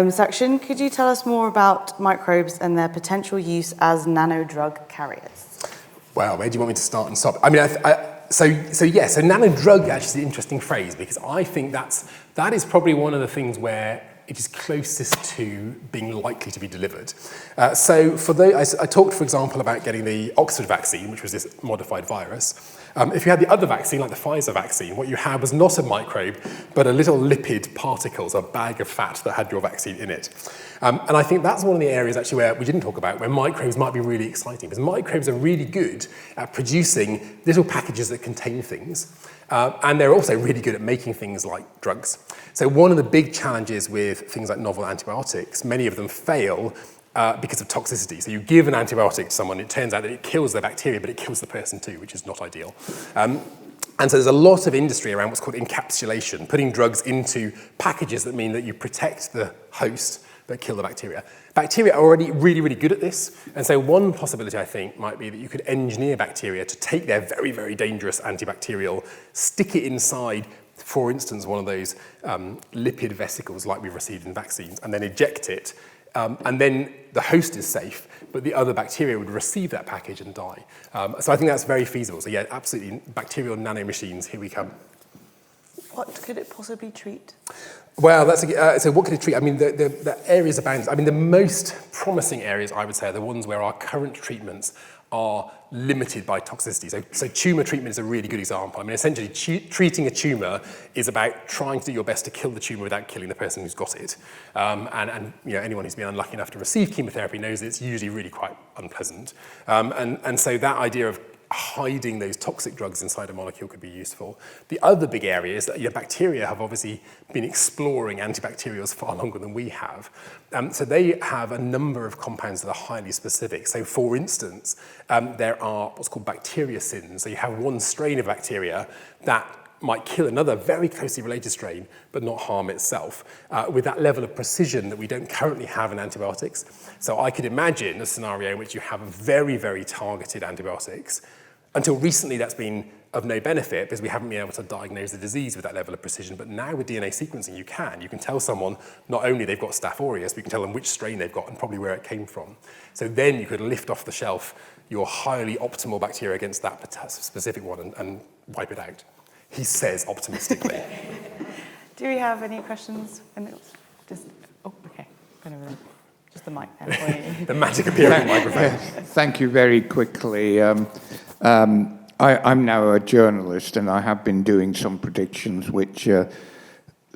Speaker 2: section. Could you tell us more about microbes and their potential use as nano-drug carriers?
Speaker 1: Well, where do you want me to start and stop? I mean, so nano-drug actually is an interesting phrase, because I think that is probably one of the things where it is closest to being likely to be delivered. I talked, for example, about getting the Oxford vaccine, which was this modified virus. If you had the other vaccine, like the Pfizer vaccine, what you had was not a microbe, but a little lipid particles, a bag of fat that had your vaccine in it. And I think that's one of the areas actually where we didn't talk about, where microbes might be really exciting, because microbes are really good at producing little packages that contain things. And they're also really good at making things like drugs. So one of the big challenges with things like novel antibiotics, many of them fail because of toxicity. So you give an antibiotic to someone, it turns out that it kills the bacteria, but it kills the person too, which is not ideal. And so there's a lot of industry around what's called encapsulation, putting drugs into packages that mean that you protect the host but kill the bacteria. Bacteria are already really, really good at this. And so one possibility, I think, might be that you could engineer bacteria to take their very, very dangerous antibacterial, stick it inside, for instance, one of those lipid vesicles like we've received in vaccines, and then eject it. And then the host is safe, but the other bacteria would receive that package and die. So I think that's very feasible. So yeah, absolutely, bacterial nanomachines, here we come.
Speaker 2: What could it possibly treat?
Speaker 1: Well, so what could it treat? I mean, the areas abound. I mean, the most promising areas, I would say, are the ones where our current treatments are limited by toxicity. So tumour treatment is a really good example. I mean, essentially, treating a tumour is about trying to do your best to kill the tumour without killing the person who's got it. And anyone who's been unlucky enough to receive chemotherapy knows that it's usually really quite unpleasant. And so that idea of hiding those toxic drugs inside a molecule could be useful. The other big area is that bacteria have obviously been exploring antibacterials far longer than we have. So they have a number of compounds that are highly specific. So for instance, there are what's called bacteriocins. So you have one strain of bacteria that might kill another very closely related strain, but not harm itself, with that level of precision that we don't currently have in antibiotics. So I could imagine a scenario in which you have very, very targeted antibiotics. Until recently, that's been of no benefit because we haven't been able to diagnose the disease with that level of precision. But now with DNA sequencing, you can. You can tell someone not only they've got Staph aureus, but you can tell them which strain they've got and probably where it came from. So then you could lift off the shelf your highly optimal bacteria against that specific one and wipe it out. He says optimistically.
Speaker 2: Do we have any questions? Okay. Just the mic there for you.
Speaker 1: The magic appearing microphone.
Speaker 3: Thank you very quickly. I'm now a journalist, and I have been doing some predictions which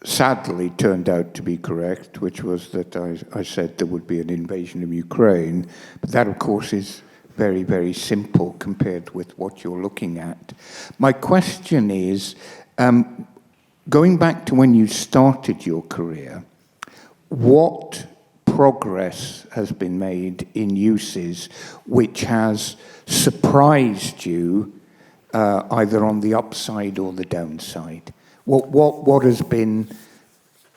Speaker 3: sadly turned out to be correct, which was that I said there would be an invasion of Ukraine. But that, of course, is very, very simple compared with what you're looking at. My question is, going back to when you started your career, what progress has been made in uses which has surprised you either on the upside or the downside? What has been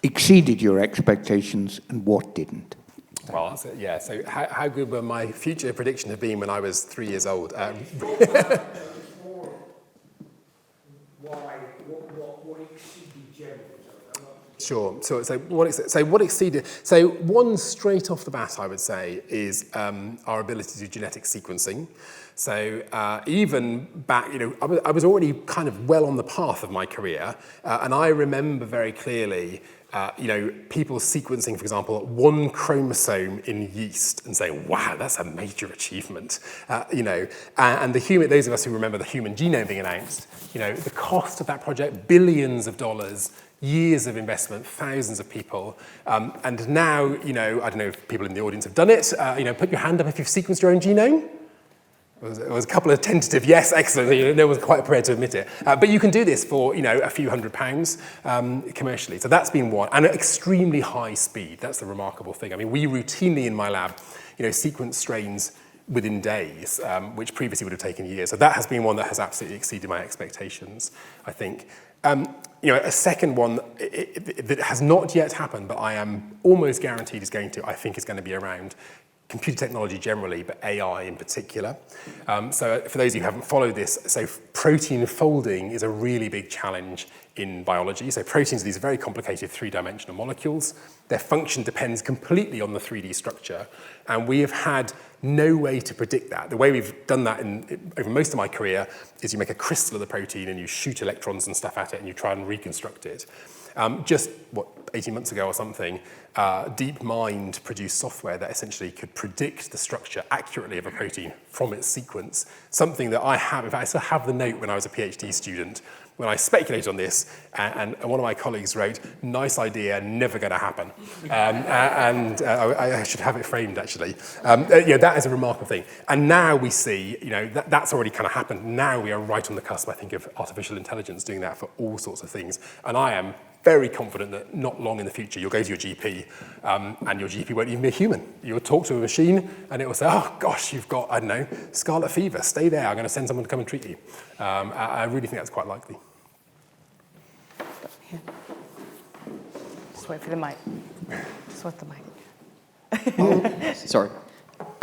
Speaker 3: exceeded your expectations and what didn't?
Speaker 1: Well, that's it, yeah. So how good would my future prediction have been when I was 3 years old?
Speaker 3: What exceeded generally?
Speaker 1: Sure. So what exceeded? So one straight off the bat, I would say, is our ability to do genetic sequencing. So even back, I was already kind of well on the path of my career, and I remember very clearly, people sequencing, for example, one chromosome in yeast and saying, "Wow, that's a major achievement." And those of us who remember the human genome being announced, the cost of that project, billions of dollars. years of investment, thousands of people, and now, I don't know if people in the audience have done it, put your hand up if you've sequenced your own genome. It was a couple of tentative, yes, excellent, no one's quite prepared to admit it. But you can do this for, a few £100 commercially. So that's been one, and at extremely high speed. That's the remarkable thing. I mean, we routinely in my lab, sequence strains within days, which previously would have taken years. So that has been one that has absolutely exceeded my expectations, I think. A second one that has not yet happened, but I am almost guaranteed is going to, I think is going to be around computer technology generally, but AI in particular. So for those of you who haven't followed this, so protein folding is a really big challenge in biology. So proteins are these very complicated three-dimensional molecules. Their function depends completely on the 3D structure, and we have had no way to predict that. The way we've done that over most of my career is you make a crystal of the protein and you shoot electrons and stuff at it and you try and reconstruct it. 18 months ago or something, DeepMind produced software that essentially could predict the structure accurately of a protein from its sequence, something that I have. In fact, I still have the note when I was a PhD student when I speculated on this, and one of my colleagues wrote, "Nice idea, never going to happen." I should have it framed, actually. That is a remarkable thing. And now we see, that's already kind of happened. Now we are right on the cusp, I think, of artificial intelligence doing that for all sorts of things. And I am very confident that not long in the future, you'll go to your GP, and your GP won't even be a human. You'll talk to a machine, and it will say, "Oh, gosh, you've got, I don't know, scarlet fever. Stay there. I'm going to send someone to come and treat you." I really think that's quite likely.
Speaker 2: Yeah. Just wait for the mic. Just wait the mic.
Speaker 4: Sorry.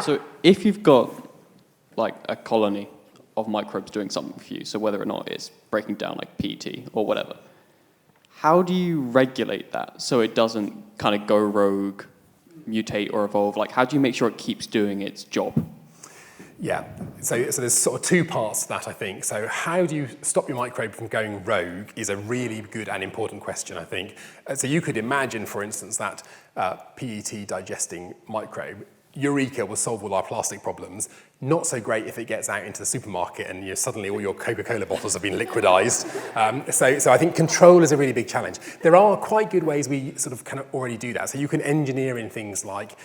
Speaker 4: So if you've got like a colony of microbes doing something for you, so whether or not it's breaking down like PET or whatever, how do you regulate that so it doesn't kind of go rogue, mutate or evolve? Like, how do you make sure it keeps doing its job?
Speaker 1: Yeah, so there's sort of two parts to that, I think. So how do you stop your microbe from going rogue is a really good and important question, I think. So you could imagine, for instance, that PET digesting microbe, Eureka will solve all our plastic problems. Not so great if it gets out into the supermarket and suddenly all your Coca-Cola bottles have been liquidized. So I think control is a really big challenge. There are quite good ways we sort of kind of already do that. So you can engineer in things like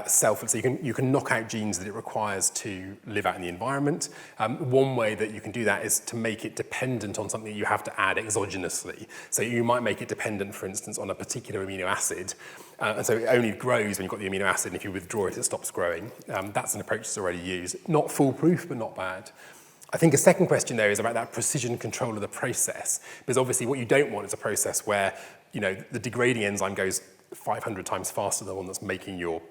Speaker 1: so you can knock out genes that it requires to live out in the environment. One way that you can do that is to make it dependent on something you have to add exogenously. So you might make it dependent, for instance, on a particular amino acid. And so it only grows when you've got the amino acid, and if you withdraw it, it stops growing. That's an approach that's already used. Not foolproof, but not bad. I think a second question there is about that precision control of the process, because obviously what you don't want is a process where the degrading enzyme goes 500 times faster than the one that's making your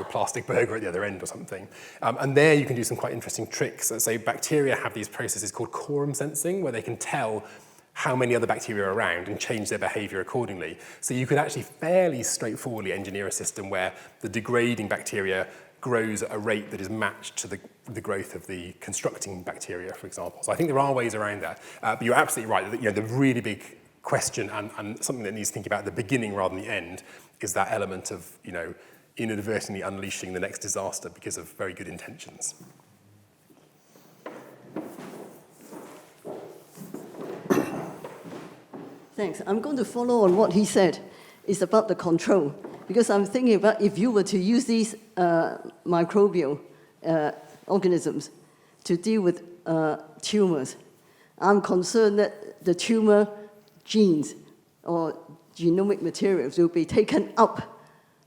Speaker 1: plastic burger at the other end or something. And there you can do some quite interesting tricks. So bacteria have these processes called quorum sensing, where they can tell how many other bacteria are around and change their behavior accordingly. So you could actually fairly straightforwardly engineer a system where the degrading bacteria grows at a rate that is matched to the growth of the constructing bacteria, for example. So I think there are ways around that. But you're absolutely right that the really big question and something that needs to think about at the beginning rather than the end is that element of inadvertently unleashing the next disaster because of very good intentions.
Speaker 5: Thanks. I'm going to follow on what he said. It's about the control. Because I'm thinking about if you were to use these microbial organisms to deal with tumors, I'm concerned that the tumor genes or genomic materials will be taken up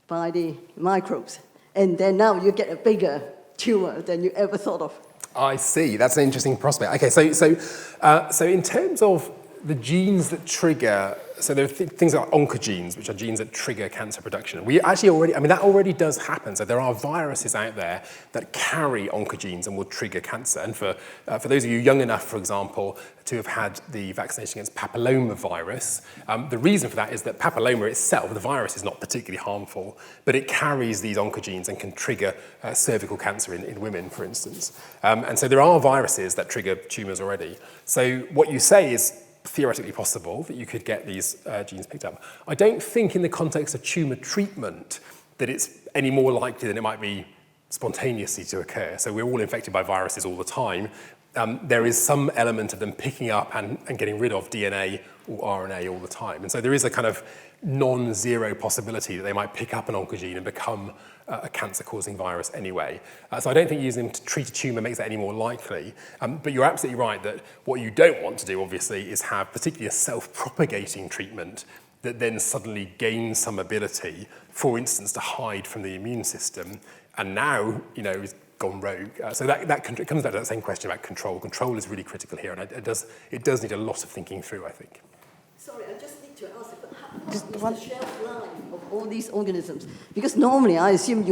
Speaker 5: by the microbes. And then now you get a bigger tumor than you ever thought of.
Speaker 1: I see. That's an interesting prospect. Okay, so in terms of the genes that trigger, so there are things like oncogenes, which are genes that trigger cancer production. We actually already, that already does happen. So there are viruses out there that carry oncogenes and will trigger cancer. And for those of you young enough, for example, to have had the vaccination against papillomavirus, the reason for that is that papilloma itself, the virus, is not particularly harmful, but it carries these oncogenes and can trigger cervical cancer in women, for instance. And so there are viruses that trigger tumors already. So what you say is theoretically possible that you could get these genes picked up. I don't think in the context of tumor treatment that it's any more likely than it might be spontaneously to occur. So we're all infected by viruses all the time. there is some element of them picking up and getting rid of DNA or RNA all the time. And so there is a kind of non-zero possibility that they might pick up an oncogene and become a cancer-causing virus anyway. So I don't think using them to treat a tumour makes that any more likely. But you're absolutely right that what you don't want to do, obviously, is have particularly a self-propagating treatment that then suddenly gains some ability, for instance, to hide from the immune system, and now, is gone rogue. So it comes back to that same question about control. Control is really critical here, and it does need a lot of thinking through, I think.
Speaker 5: Sorry, I just need to ask, what is the shelf life of all these organisms? Because normally I assume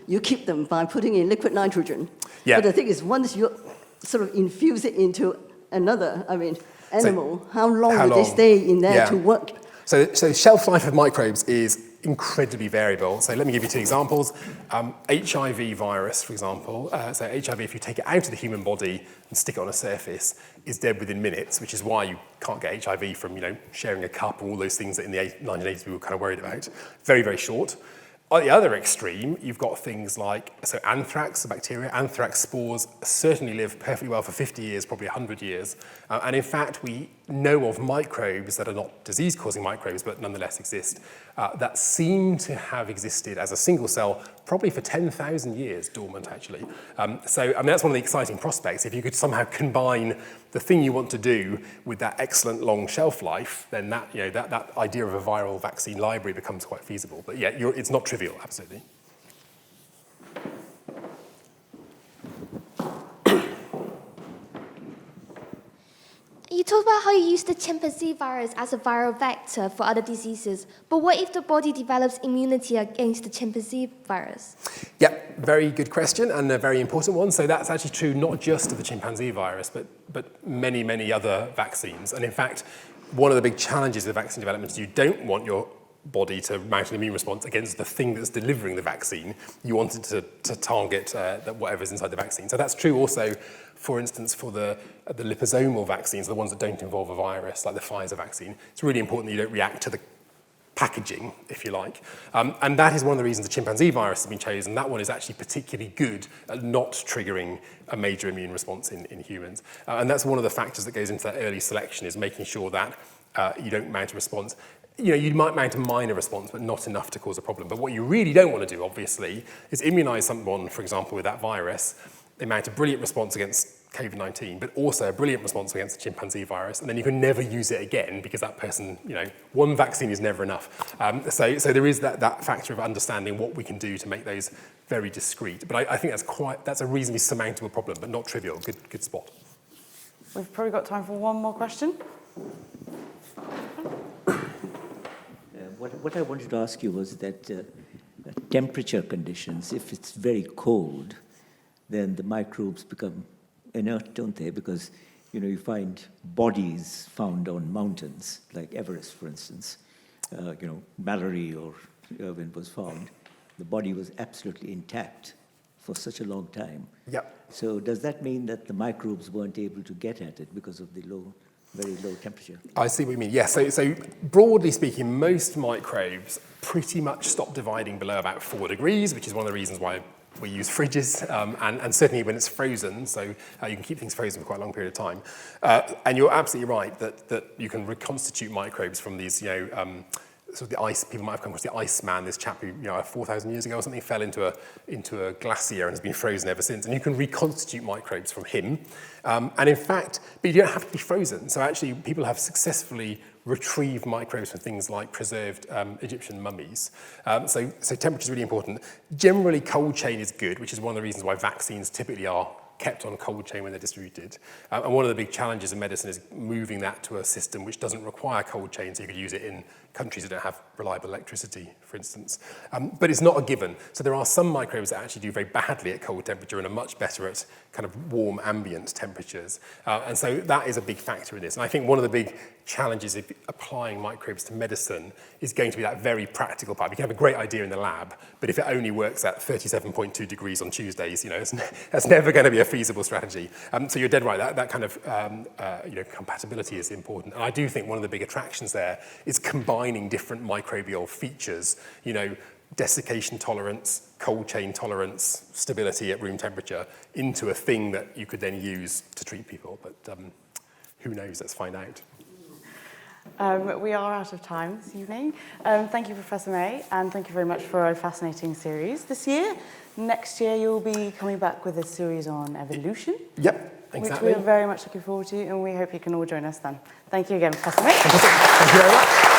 Speaker 5: you keep them by putting in liquid nitrogen.
Speaker 1: Yeah.
Speaker 5: But the thing is, once you sort of infuse it into another, animal, how long do they stay in there to work?
Speaker 1: So shelf life of microbes is incredibly variable. So let me give you two examples. HIV virus, for example. So HIV, if you take it out of the human body and stick it on a surface, is dead within minutes, which is why you can't get HIV from, sharing a cup and all those things that in the 1980s we were kind of worried about. Very, very short. On the other extreme, you've got things like, anthrax, the bacteria, anthrax spores certainly live perfectly well for 50 years, probably 100 years. And in fact, we know of microbes that are not disease-causing microbes, but nonetheless exist, that seem to have existed as a single cell probably for 10,000 years, dormant actually. That's one of the exciting prospects. If you could somehow combine the thing you want to do with that excellent long shelf life, then that idea of a viral vaccine library becomes quite feasible. But yeah, it's not trivial, absolutely.
Speaker 6: You talked about how you use the chimpanzee virus as a viral vector for other diseases, but what if the body develops immunity against the chimpanzee virus?
Speaker 1: Yeah, very good question and a very important one. So that's actually true not just of the chimpanzee virus, but many, many other vaccines. And in fact, one of the big challenges with vaccine development is you don't want your body to mount an immune response against the thing that's delivering the vaccine. You want it to target whatever's inside the vaccine. So that's true also, for instance, for the liposomal vaccines, the ones that don't involve a virus, like the Pfizer vaccine. It's really important that you don't react to the packaging, if you like. And that is one of the reasons the chimpanzee virus has been chosen. That one is actually particularly good at not triggering a major immune response in humans. And that's one of the factors that goes into that early selection, is making sure that you don't mount a response. You might mount a minor response, but not enough to cause a problem. But what you really don't want to do, obviously, is immunize someone, for example, with that virus. They mount a brilliant response against COVID-19, but also a brilliant response against the chimpanzee virus, and then you can never use it again because that person, one vaccine is never enough. So there is that factor of understanding what we can do to make those very discreet. But I think that's a reasonably surmountable problem, but not trivial. Good spot.
Speaker 2: We've probably got time for one more question.
Speaker 7: What I wanted to ask you was that temperature conditions, if it's very cold, then the microbes become inert, don't they? Because, you find bodies found on mountains, like Everest, for instance. Mallory or Irwin was found. The body was absolutely intact for such a long time.
Speaker 1: Yep.
Speaker 7: So does that mean that the microbes weren't able to get at it because of the very low temperature?
Speaker 1: I see what you mean. Yes. So broadly speaking, most microbes pretty much stop dividing below about 4 degrees, which is one of the reasons why we use fridges, and certainly when it's frozen, so you can keep things frozen for quite a long period of time. And you're absolutely right that you can reconstitute microbes from these, sort of the ice. People might have come across the Iceman, this chap who, 4,000 years ago or something, fell into a glacier and has been frozen ever since. And you can reconstitute microbes from him. And in fact, but you don't have to be frozen. So actually, people have successfully retrieved microbes from things like preserved Egyptian mummies. So temperature is really important. Generally, cold chain is good, which is one of the reasons why vaccines typically are kept on cold chain when they're distributed. And one of the big challenges in medicine is moving that to a system which doesn't require cold chain, so you could use it in countries that don't have reliable electricity, for instance. But it's not a given. So there are some microbes that actually do very badly at cold temperature and are much better at kind of warm ambient temperatures. And so that is a big factor in this. And I think one of the big challenges of applying microbes to medicine is going to be that very practical part. You can have a great idea in the lab, but if it only works at 37.2 degrees on Tuesdays, that's never going to be a feasible strategy. So you're dead right. That kind of compatibility is important. And I do think one of the big attractions there is combining different microbial features. desiccation tolerance, cold chain tolerance, stability at room temperature into a thing that you could then use to treat people. But who knows? Let's find out.
Speaker 2: We are out of time this evening. Thank you, Professor May, and thank you very much for a fascinating series this year. Next year, you'll be coming back with a series on evolution.
Speaker 1: Yep, exactly.
Speaker 2: Which we are very much looking forward to, and we hope you can all join us then. Thank you again, Professor May.
Speaker 1: Thank you very much.